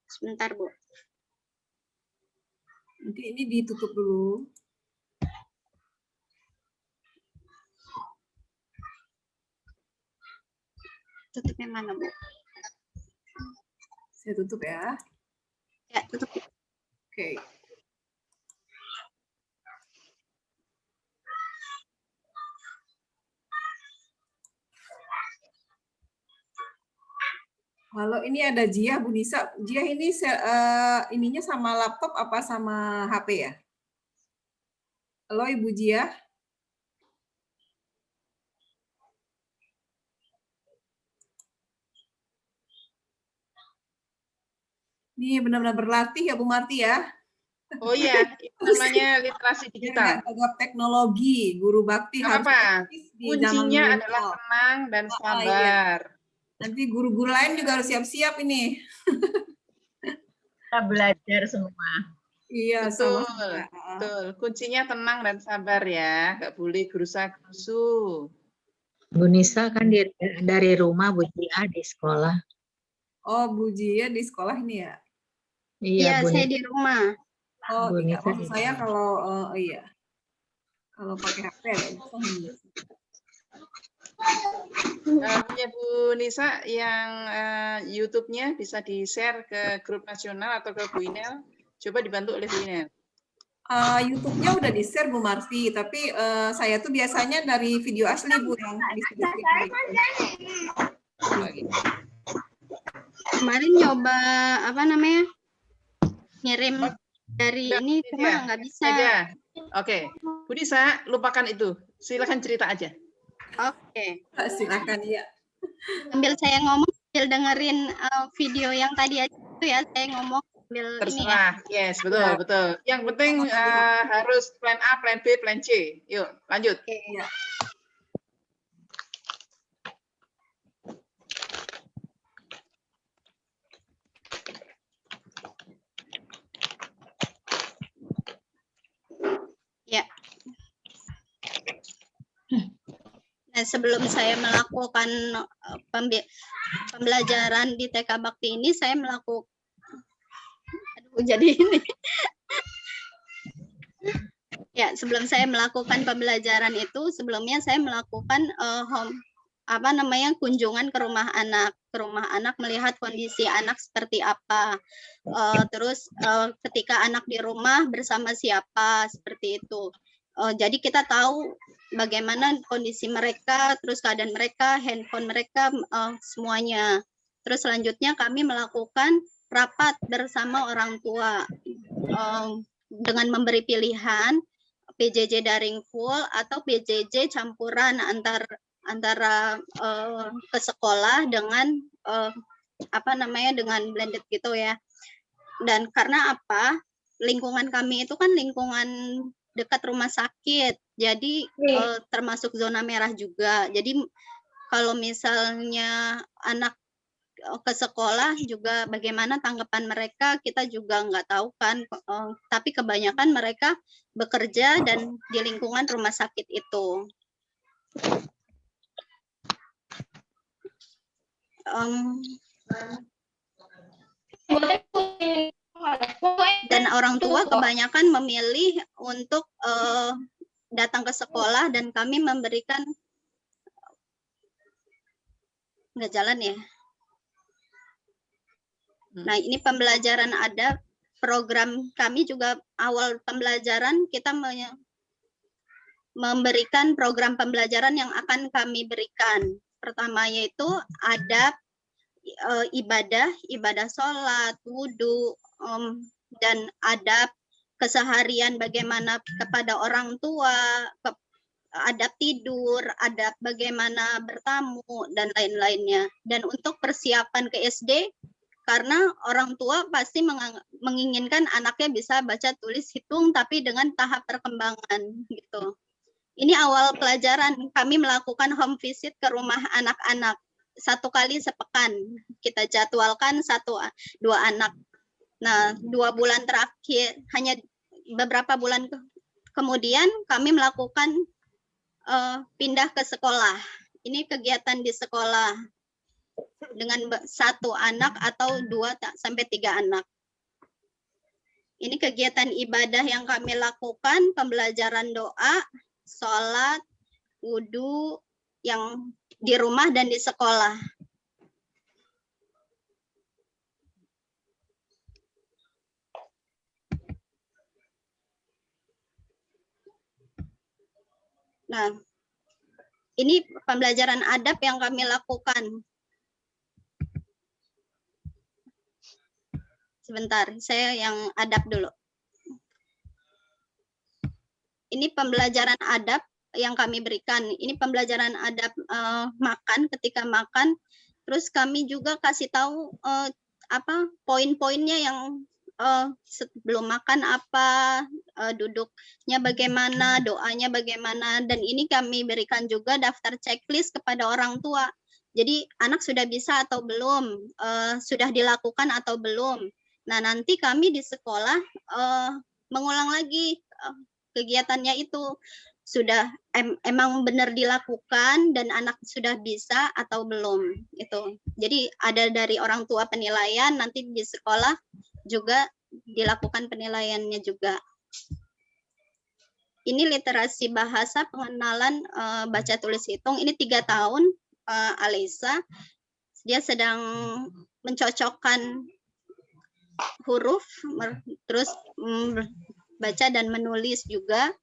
Sebentar, Bu. Nanti ini ditutup dulu. Tutupnya mana, Bu? Saya tutup ya. Ya, tutup. Oke. Halo, ini ada Jia, Bu Nisa. Jia ini ininya sama laptop apa sama HP ya? Halo, Ibu Jia. Ini benar-benar berlatih ya, Bu Marti ya. Oh iya, itu namanya literasi digital. Agak teknologi, guru bakti harus apa? di zaman Kuncinya milenial. adalah tenang dan sabar. Iya. Nanti guru-guru lain juga harus siap-siap ini. Kita belajar semua. Iya, betul, sama-sama. betul. Kuncinya tenang dan sabar ya, nggak boleh gerusa-gerusu. Bu Nisa kan dari rumah, Bu Jia di sekolah. Oh, Bu Jia di sekolah ini ya? Iya, Bu saya Nisa. di rumah. Oh, Bu iya. Nisa Maksud saya kalau iya. Kalau pakai HP agak susah nih. Punya Bu Nisa yang YouTube-nya bisa di-share ke grup nasional atau ke Bu Inel. Coba dibantu oleh Bu Inel. YouTube-nya udah di-share Bu Marsi, tapi saya tuh biasanya dari video asli Bu yang di-share. Kemarin nyoba apa namanya? Ngirim dari ini cuma nggak bisa. Oke, Bu Nisa, lupakan itu. Silakan cerita aja. Oke. Silakan ya. Sambil saya ngomong, sambil dengerin video yang tadi aja itu ya, saya ngomong sambil terserah. ini ya. Yes, betul. Yang penting harus plan A, plan B, plan C. Yuk, lanjut. Ya. Ya. Nah, sebelum saya melakukan pembelajaran di TK Bakti ini, saya melakukan, jadi ini. Ya, sebelum saya melakukan pembelajaran itu, sebelumnya saya melakukan kunjungan ke rumah anak melihat kondisi anak seperti apa. Terus ketika anak di rumah bersama siapa, seperti itu. Jadi kita tahu bagaimana kondisi mereka, terus keadaan mereka, handphone mereka, semuanya. Terus selanjutnya kami melakukan rapat bersama orang tua. dengan memberi pilihan PJJ daring full atau PJJ campuran antara ke sekolah dengan dengan blended gitu ya. Dan karena apa? Lingkungan kami itu kan lingkungan dekat rumah sakit, jadi termasuk zona merah juga. Jadi kalau misalnya anak ke sekolah juga bagaimana tanggapan mereka, kita juga nggak tahu kan. Tapi kebanyakan mereka bekerja dan di lingkungan rumah sakit itu. Dan orang tua kebanyakan memilih untuk datang ke sekolah, dan kami memberikan nggak jalan ya. Nah, ini pembelajaran adab. Program kami juga awal pembelajaran kita memberikan program pembelajaran yang akan kami berikan. Pertama yaitu adab ibadah sholat, wudhu, dan adab keseharian bagaimana kepada orang tua, adab tidur, adab bagaimana bertamu, dan lain-lainnya. Dan untuk persiapan ke SD, karena orang tua pasti menginginkan anaknya bisa baca, tulis, hitung, tapi dengan tahap perkembangan gitu. Ini awal pelajaran, kami melakukan home visit ke rumah anak-anak 1 kali sepekan. Kita jadwalkan 1-2 anak. Nah, 2 bulan terakhir, hanya beberapa bulan kemudian kami melakukan pindah ke sekolah. Ini kegiatan di sekolah dengan 1 anak atau 2 sampai 3 anak. Ini kegiatan ibadah yang kami lakukan, pembelajaran doa, sholat, wudhu, yang di rumah dan di sekolah. Nah, ini pembelajaran adab yang kami lakukan. Sebentar, saya yang adab dulu. Ini pembelajaran adab yang kami berikan. Ini pembelajaran adab makan, ketika makan. Terus kami juga kasih tahu poin-poinnya yang sebelum makan apa, duduknya bagaimana, doanya bagaimana. Dan ini kami berikan juga daftar checklist kepada orang tua. Jadi anak sudah bisa atau belum, sudah dilakukan atau belum. Nah, nanti kami di sekolah mengulang lagi kegiatannya itu sudah emang benar dilakukan dan anak sudah bisa atau belum itu. Jadi ada dari orang tua penilaian, nanti di sekolah juga dilakukan penilaiannya juga. Ini literasi bahasa, pengenalan baca tulis hitung. Ini 3 tahun Alisa. Dia sedang mencocokkan huruf, terus baca dan menulis juga.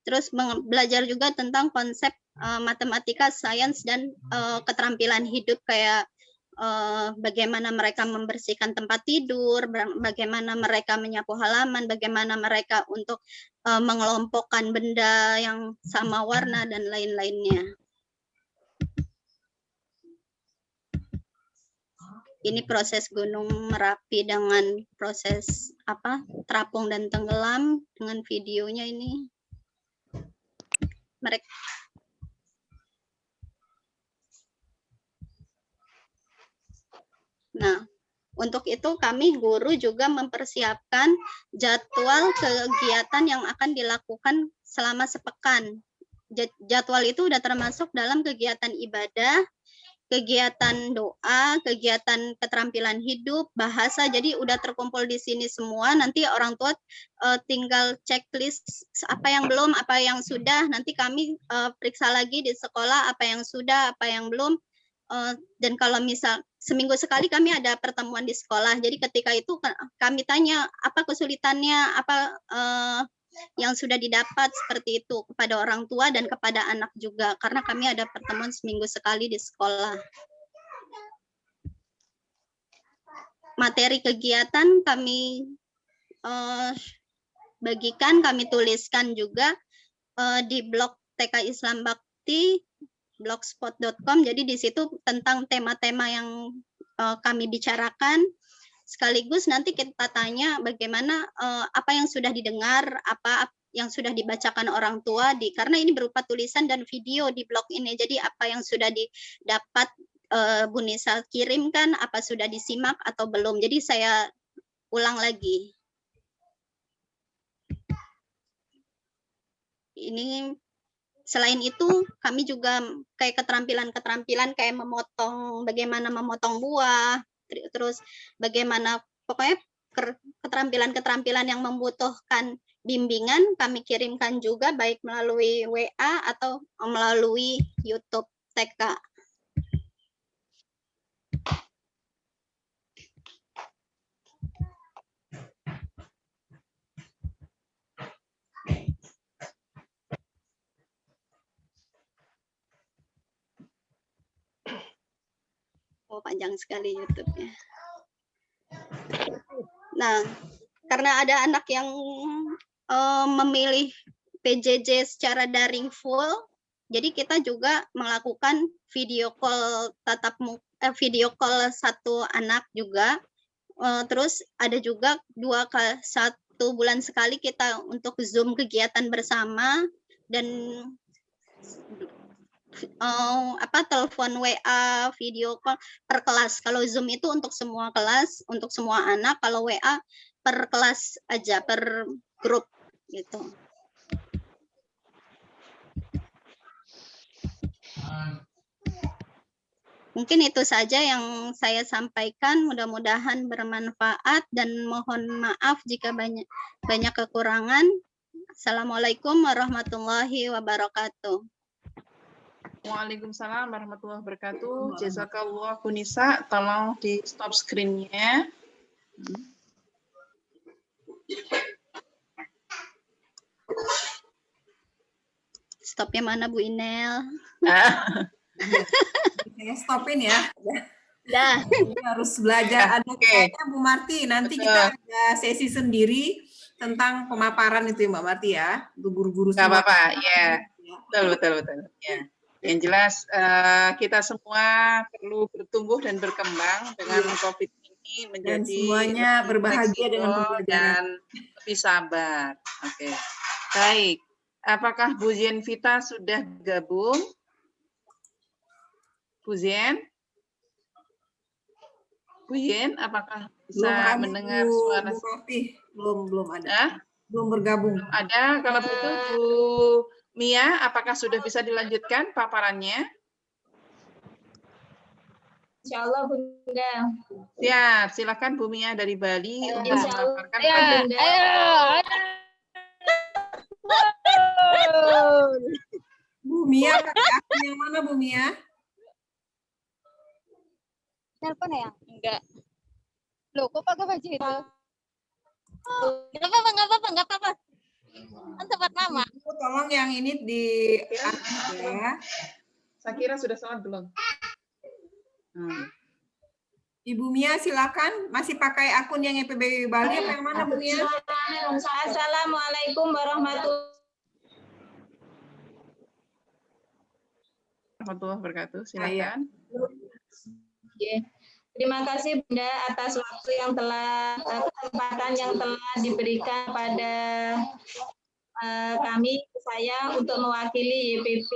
Terus belajar juga tentang konsep matematika, sains, dan keterampilan hidup, kayak bagaimana mereka membersihkan tempat tidur, bagaimana mereka menyapu halaman, bagaimana mereka untuk mengelompokkan benda yang sama warna, dan lain-lainnya. Ini proses Gunung Merapi dengan proses terapung dan tenggelam dengan videonya ini. Mereka Nah, untuk itu kami guru juga mempersiapkan jadwal kegiatan yang akan dilakukan selama sepekan. Jadwal itu sudah termasuk dalam kegiatan ibadah, kegiatan doa, kegiatan keterampilan hidup, bahasa. Jadi udah terkumpul di sini semua. Nanti orang tua tinggal checklist apa yang belum, apa yang sudah. Nanti kami periksa lagi di sekolah apa yang sudah, apa yang belum. Dan kalau misal seminggu sekali kami ada pertemuan di sekolah. Jadi ketika itu kami tanya apa kesulitannya, apa yang sudah didapat, seperti itu kepada orang tua dan kepada anak juga, karena kami ada pertemuan seminggu sekali di sekolah. materi kegiatan kami bagikan, kami tuliskan juga di blog TK Islam Bakti blogspot.com. Jadi di situ tentang tema-tema yang kami bicarakan. Sekaligus nanti kita tanya bagaimana apa yang sudah didengar, apa yang sudah dibacakan orang tua karena ini berupa tulisan dan video di blog ini. Jadi apa yang sudah didapat Bu Nisa kirimkan, apa sudah disimak atau belum. Jadi saya ulang lagi. Ini selain itu kami juga kayak keterampilan kayak bagaimana memotong buah, terus bagaimana pokoknya keterampilan yang membutuhkan bimbingan kami kirimkan juga baik melalui WA atau melalui YouTube TK. Oh, panjang sekali YouTube-nya. Nah, karena ada anak yang memilih PJJ secara daring full, jadi kita juga melakukan video call video call satu anak juga. Terus ada juga 1 bulan sekali kita untuk Zoom kegiatan bersama dan telepon WA, video call per kelas. Kalau Zoom itu untuk semua kelas, untuk semua anak. Kalau WA per kelas aja, per grup gitu. Mungkin itu saja yang saya sampaikan. Mudah-mudahan bermanfaat dan mohon maaf jika banyak kekurangan. Assalamualaikum warahmatullahi wabarakatuh. Waalaikumsalam warahmatullahi wabarakatuh. Jazakallah Bu Nisa, tolong di stop screen-nya. Stopnya mana Bu Inel? Saya stopin ya. Dah. Harus belajar. Ada kayaknya Bu Marti, nanti kita ada sesi sendiri tentang pemaparan itu ya Mbak Marti ya. Untuk guru-guru Nggak semua. apa-apa, ya. Betul. Ya. Yang jelas kita semua perlu bertumbuh dan berkembang dengan COVID ini menjadi dan semuanya berbahagia dengan pembelajaran dan lebih sabar. Oke. Baik. Apakah Bu Zen Vita sudah gabung? Bu Zen? Bu Yen, apakah bisa mendengar suara? Bu Marti, belum ada. Belum bergabung. Ada. Kalau begitu Bu Mia, apakah sudah bisa dilanjutkan paparannya? Insya Allah Bunda. Ya, silakan Bu Mia dari Bali untuk Insya Allah. memaparkan. Bu Mia, pakai akun yang mana Bu Mia? Telepon ya? Enggak. Loh, kok pakai baju itu? Enggak apa-apa. Kan tempat nama. Tolong yang ini di ya. Saya kira sudah salat belum? Ibu Mia silakan, masih pakai akun yang YPBW Bali apa yang mana Bu Mia? Assalamualaikum warahmatullahi wabarakatuh. Silakan. Terima kasih Bunda atas waktu yang kesempatan yang telah diberikan pada saya untuk mewakili YPB